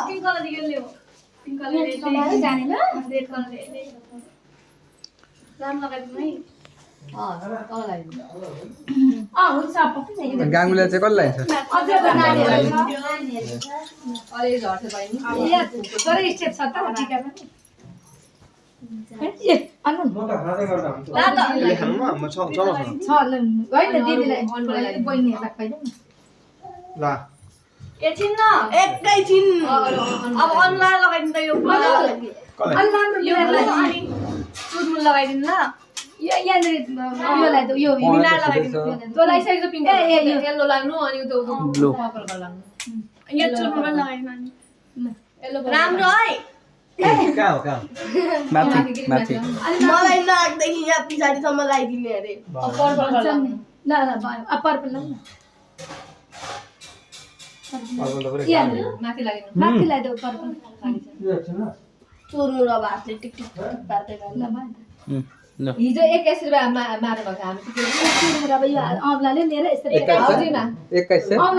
pink colour दियो pink colour जाने ल रेड कलर राम लगाइदिनु है तल लगाइदिनु हुन्छ पक्कै गाङ्गुले चाहिँ कसले लान्छ अझै त नानीहरु अलि झर्छ बहिनी यहाँ गरे स्टेप छ त टिका पनि ए अनु मोटा खाँदै गर्दा हुन्छ ला त ले खानुमा म छ छ ल हैन दिदीलाई बहिनीहरुलाई खुवाइदिनु ला एकछिन न एकैछिन अब अनुलाई लगाइदिनु त यो यो अनि चुरमुल लगाइदिनु ल यो यहाँ योलाई त यो मिलाएर लगाइदिनु त्यो लगाइसकेको पिङ्क ए येल्लो लाग्नु अनि त्यो ब्लू पर्पल कलर लाग्नु यो चुरमुल पनि लगाइदिनु अनि येल्लो राम्रो है कहाँ हो माथि माथि मलाई नाकदेखि यहाँ पछाडिसम्म लगाइदिने अरे पर्पल कलर ल ल पर्पल ल माथि लगाइदिनु माथि लगाइदेऊ पर्पल चुरमुर अब हातले टिक टिक पार्दै ल ल हिजो 21 रुपैयाँ मार्नु भएको हामी अब यो औँलाले लिएर यसरी 21